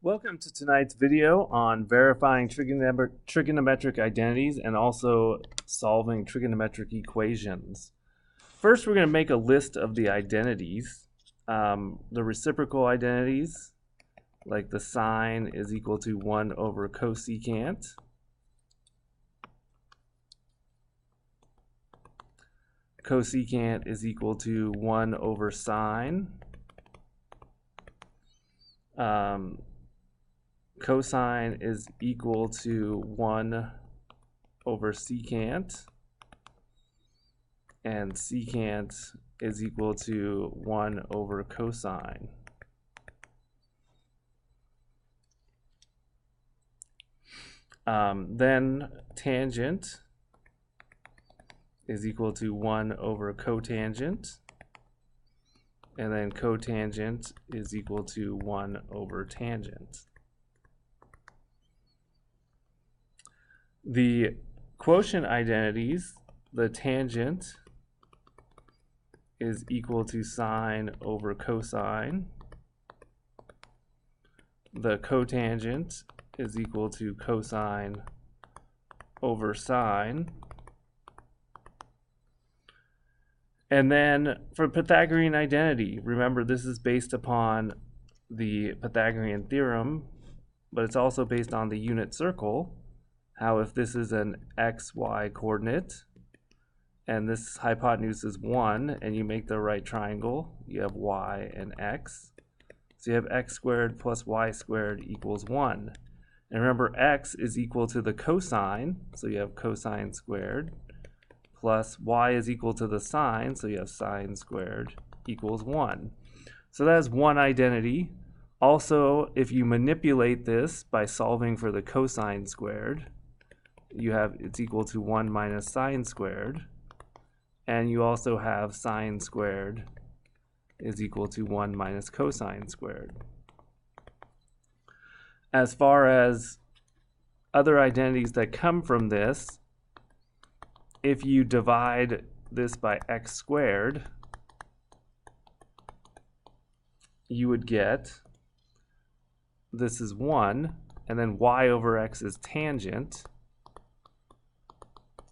Welcome to tonight's video on verifying trigonometric identities and also solving trigonometric equations. First, we're going to make a list of the identities. The reciprocal identities, like the sine is equal to 1 over cosecant. Cosecant is equal to 1 over sine. Cosine is equal to 1 over secant, and secant is equal to 1 over cosine. Then tangent is equal to 1 over cotangent, and then cotangent is equal to 1 over tangent. The quotient identities, the tangent is equal to sine over cosine. The cotangent is equal to cosine over sine. And then for Pythagorean identity, remember this is based upon the Pythagorean theorem, but it's also based on the unit circle. How if this is an xy coordinate and this hypotenuse is 1 and you make the right triangle, you have y and x. So you have x squared plus y squared equals 1. And remember, x is equal to the cosine, so you have cosine squared, plus y is equal to the sine, so you have sine squared equals 1. So that is one identity. Also, if you manipulate this by solving for the cosine squared, you have it's equal to 1 minus sine squared, and you also have sine squared is equal to 1 minus cosine squared. As far as other identities that come from this, if you divide this by x squared, you would get this is 1, and then y over x is tangent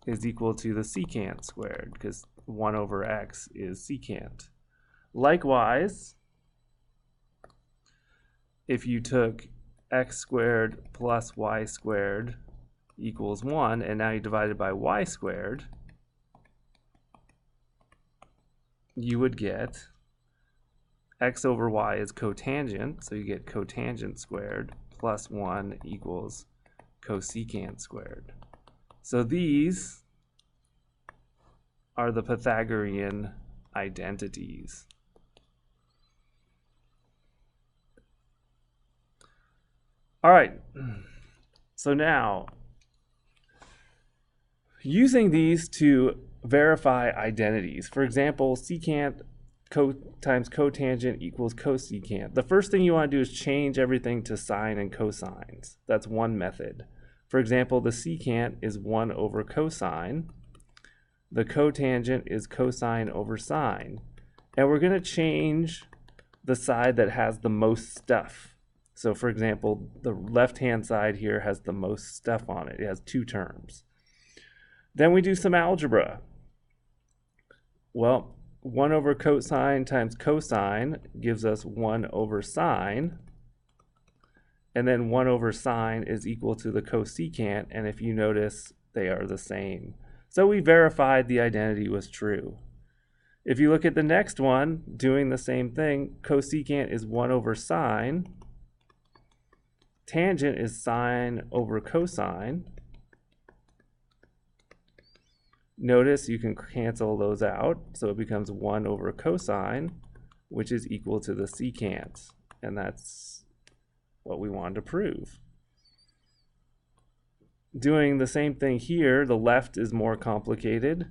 is equal to the secant squared, because 1 over x is secant. Likewise, if you took x squared plus y squared equals 1, and now you divide it by y squared, you would get x over y is cotangent, so you get cotangent squared plus 1 equals cosecant squared. So these are the Pythagorean identities. All right, so now using these to verify identities. For example, secant times cotangent equals cosecant. The first thing you want to do is change everything to sine and cosines. That's one method. For example, the secant is 1 over cosine. The cotangent is cosine over sine. And we're going to change the side that has the most stuff. So for example, the left-hand side here has the most stuff on it. It has 2 terms. Then we do some algebra. Well, 1 over cosine times cosine gives us 1 over sine. And then 1 over sine is equal to the cosecant, and if you notice, they are the same. So we verified the identity was true. If you look at the next one, doing the same thing, cosecant is 1 over sine. Tangent is sine over cosine. Notice you can cancel those out, so it becomes 1 over cosine, which is equal to the secant, and that's what we wanted to prove. Doing the same thing here, the left is more complicated.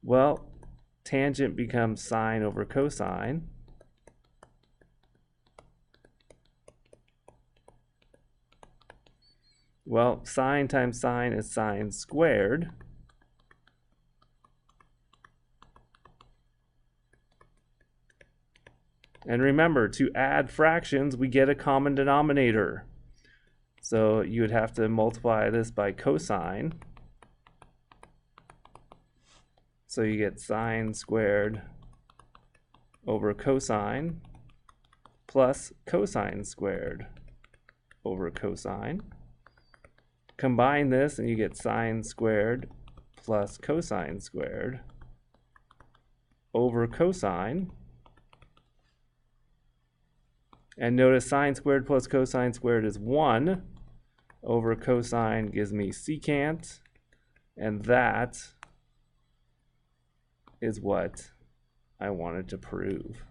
Well, tangent becomes sine over cosine. Well, sine times sine is sine squared. And remember, to add fractions, we get a common denominator. So you would have to multiply this by cosine. So you get sine squared over cosine plus cosine squared over cosine. Combine this and you get sine squared plus cosine squared over cosine. And notice sine squared plus cosine squared is 1 over cosine gives me secant, and that is what I wanted to prove.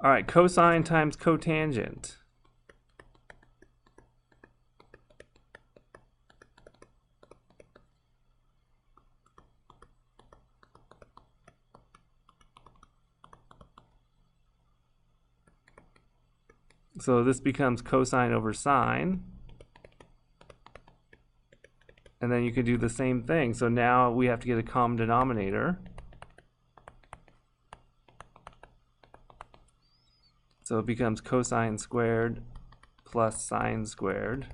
All right, cosine times cotangent. So this becomes cosine over sine. And then you can do the same thing. So now we have to get a common denominator. So it becomes cosine squared plus sine squared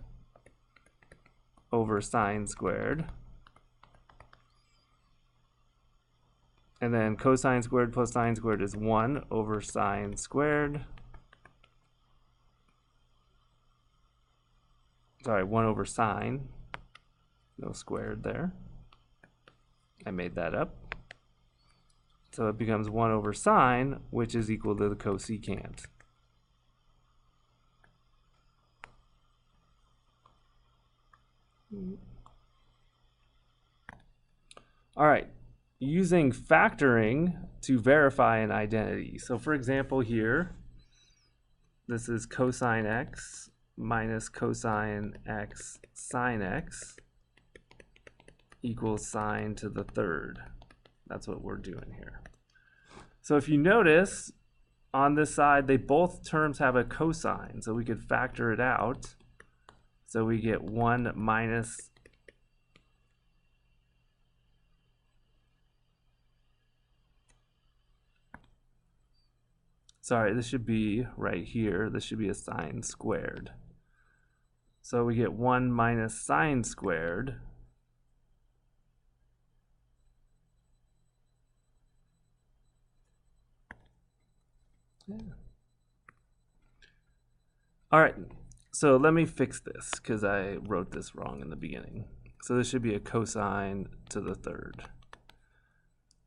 over sine squared. And then cosine squared plus sine squared is 1 over sine squared. Sorry, 1 over sine. No squared there. I made that up. So it becomes 1 over sine, which is equal to the cosecant. All right, using factoring to verify an identity. So for example here, this is cosine x minus cosine x sine x equals sine to the third. That's what we're doing here. So if you notice, on this side, both terms have a cosine, so we could factor it out. So we get 1 minus sorry, this should be right here. This should be a sine squared. So we get 1 minus sine squared All right, so let me fix this because I wrote this wrong in the beginning. So this should be a cosine to the third.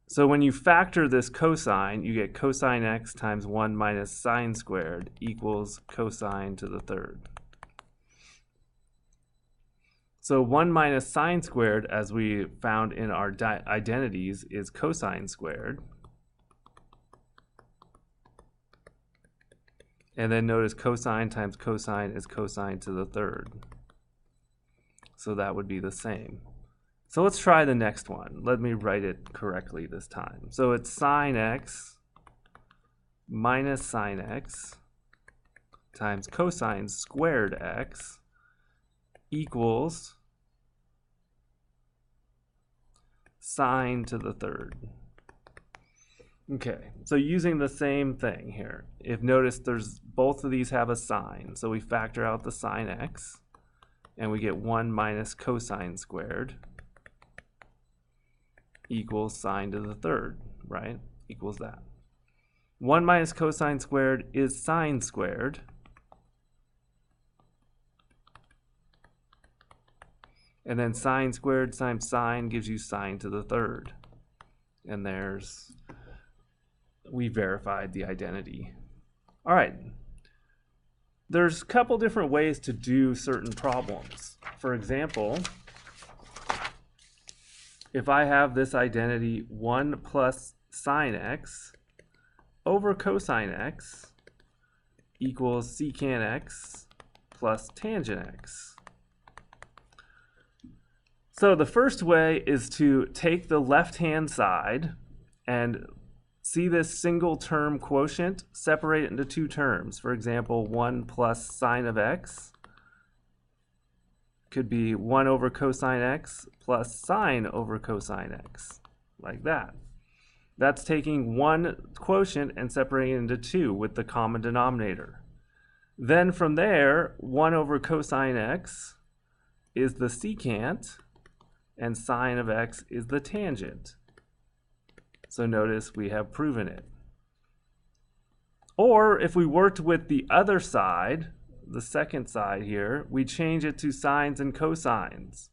So when you factor this cosine, you get cosine x times 1 minus sine squared equals cosine to the third. So 1 minus sine squared, as we found in our identities, is cosine squared. And then notice cosine times cosine is cosine to the third. So that would be the same. So let's try the next one. Let me write it correctly this time. So it's sine x minus sine x times cosine squared x equals sine to the third. Okay, so using the same thing here. If notice both of these have a sine, so we factor out the sine x and we get 1 minus cosine squared equals sine to the third, right? Equals that. 1 minus cosine squared is sine squared. And then sine squared times sine gives you sine to the third. And we verified the identity. All right. There's a couple different ways to do certain problems. For example, if I have this identity 1 plus sine x over cosine x equals secant x plus tangent x. So the first way is to take the left-hand side and see this single term quotient, separate it into two terms. For example, 1 plus sine of x could be 1 over cosine x plus sine over cosine x, like that. That's taking one quotient and separating it into two with the common denominator. Then from there, 1 over cosine x is the secant, and sine of x is the tangent. So notice we have proven it. Or if we worked with the other side, the second side here, we change it to sines and cosines.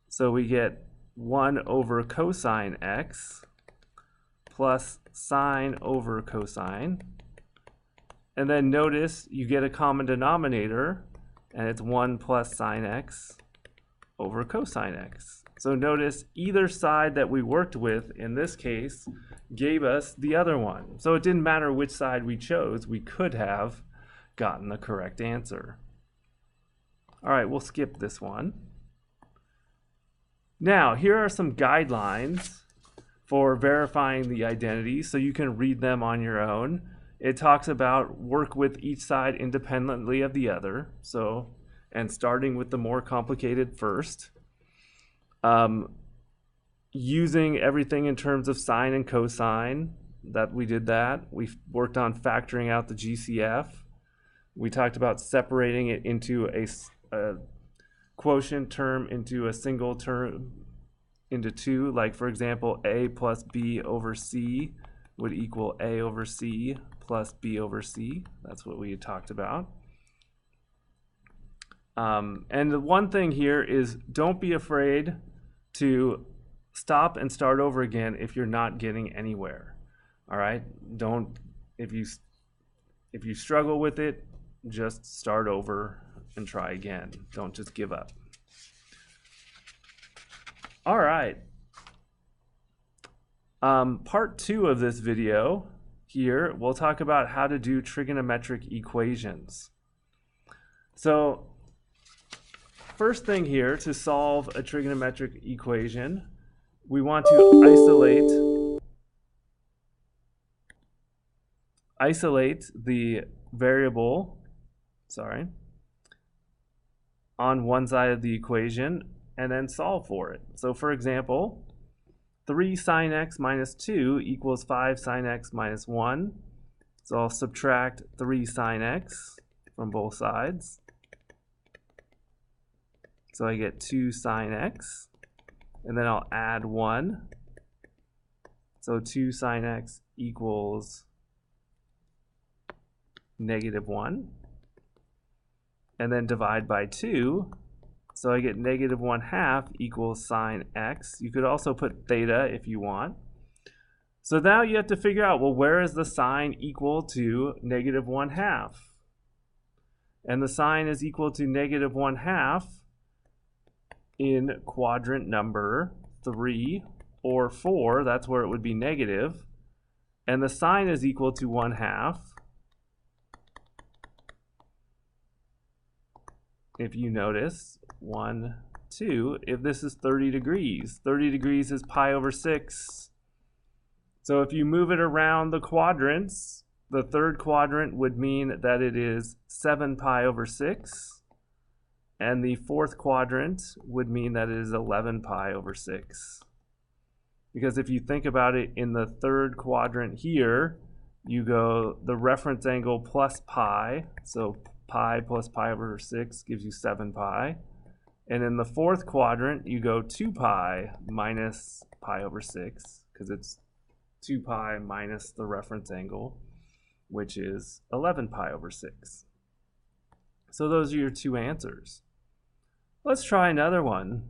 So we get 1 over cosine x plus sine over cosine. And then notice you get a common denominator, and it's 1 plus sine x over cosine x. So notice either side that we worked with in this case gave us the other one. So it didn't matter which side we chose, we could have gotten the correct answer. All right, we'll skip this one. Now, here are some guidelines for verifying the identities, so you can read them on your own. It talks about work with each side independently of the other, and starting with the more complicated first. Using everything in terms of sine and cosine, that we did that. We worked on factoring out the GCF. We talked about separating it into a quotient term into a single term into two, like for example, a plus b over c would equal a over c plus b over c. That's what we had talked about. And the one thing here is don't be afraid to stop and start over again if you're not getting anywhere. All right? If you struggle with it, just start over and try again. Don't just give up. All right. Part 2 of this video here, we'll talk about how to do trigonometric equations. So first thing here, to solve a trigonometric equation, we want to isolate the variable, on one side of the equation and then solve for it. So for example, 3 sine x minus 2 equals 5 sine x minus 1. So I'll subtract 3 sine x from both sides. So I get 2 sine x, and then I'll add 1. So 2 sine x equals negative 1. And then divide by 2. So I get negative 1/2 equals sine x. You could also put theta if you want. So now you have to figure out, well, where is the sine equal to negative 1/2? And the sine is equal to negative 1/2 in quadrant number 3 or 4. That's where it would be negative. And the sine is equal to 1/2. If you notice, 1, 2, if this is 30 degrees. 30 degrees is pi over 6. So if you move it around the quadrants, the third quadrant would mean that it is 7 pi over 6. And the fourth quadrant would mean that it is 11 pi over 6. Because if you think about it, in the third quadrant here, you go the reference angle plus pi, so pi plus pi over 6 gives you 7 pi. And in the fourth quadrant, you go 2 pi minus pi over 6, because it's 2 pi minus the reference angle, which is 11 pi over 6. So those are your two answers. Let's try another one.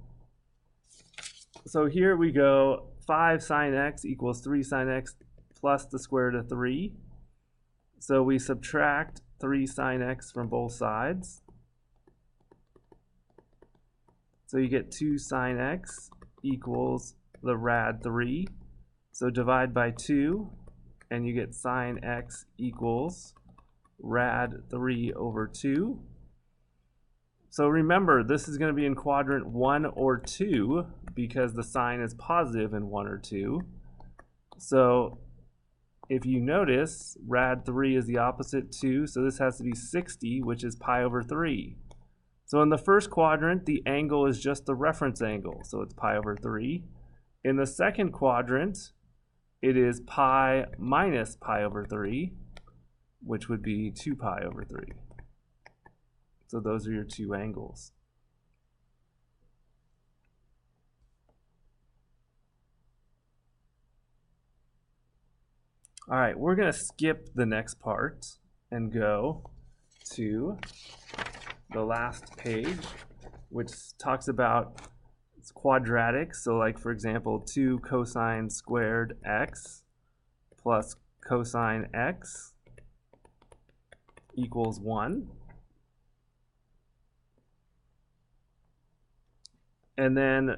So here we go, 5 sine x equals 3 sine x plus the square root of 3. So we subtract 3 sine x from both sides. So you get 2 sine x equals the rad 3. So divide by 2, and you get sine x equals rad 3 over 2. So remember, this is going to be in quadrant 1 or 2 because the sign is positive in 1 or 2. So if you notice, rad 3 is the opposite 2, so this has to be 60, which is pi over 3. So in the first quadrant, the angle is just the reference angle, so it's pi over 3. In the second quadrant, it is pi minus pi over 3, which would be 2 pi over 3. So those are your two angles. All right, we're going to skip the next part and go to the last page, which talks about quadratic. So like, for example, 2 cosine squared x plus cosine x equals 1. And then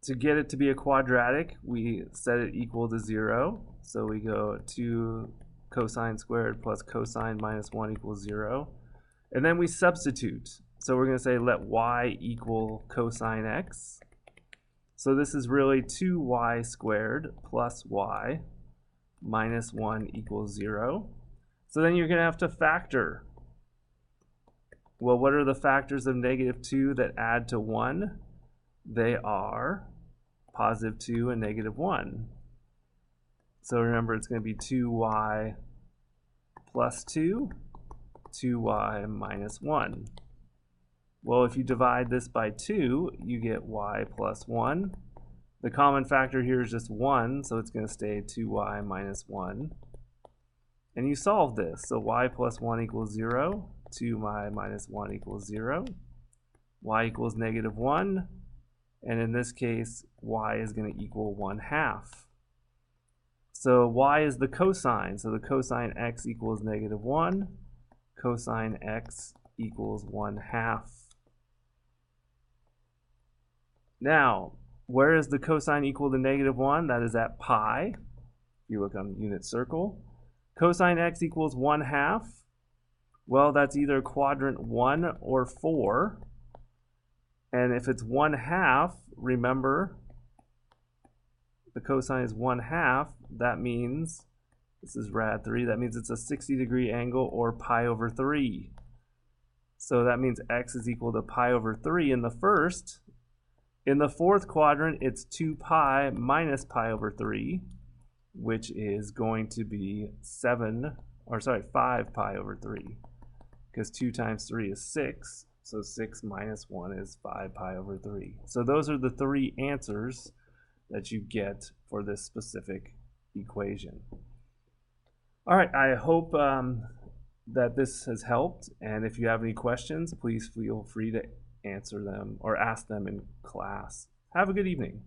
to get it to be a quadratic, we set it equal to 0. So we go 2 cosine squared plus cosine minus 1 equals 0. And then we substitute. So we're going to say let y equal cosine x. So this is really 2y squared plus y minus 1 equals 0. So then you're going to have to factor. Well, what are the factors of negative 2 that add to 1? They are positive 2 and negative 1. So remember, it's going to be 2y plus 2, 2y minus 1. Well, if you divide this by 2, you get y plus 1. The common factor here is just 1, so it's going to stay 2y minus 1. And you solve this. So y plus 1 equals 0, 2y minus 1 equals 0, y equals negative 1, and in this case, y is going to equal 1/2. So y is the cosine, so the cosine x equals negative 1, cosine x equals 1/2. Now, where is the cosine equal to negative 1? That is at pi. If you look on the unit circle. Cosine x equals 1/2. Well, that's either quadrant 1 or 4. And if it's 1/2, remember, the cosine is 1/2. That means, this is rad 3, that means it's a 60-degree angle, or pi over 3. So that means x is equal to pi over 3 in the first. In the fourth quadrant, it's 2 pi minus pi over 3, which is going to be 5 pi over 3, because 2 times 3 is 6, so 6 minus 1 is 5 pi over 3. So those are the 3 answers that you get for this specific equation. All right, I hope that this has helped, and if you have any questions, please feel free to answer them or ask them in class. Have a good evening.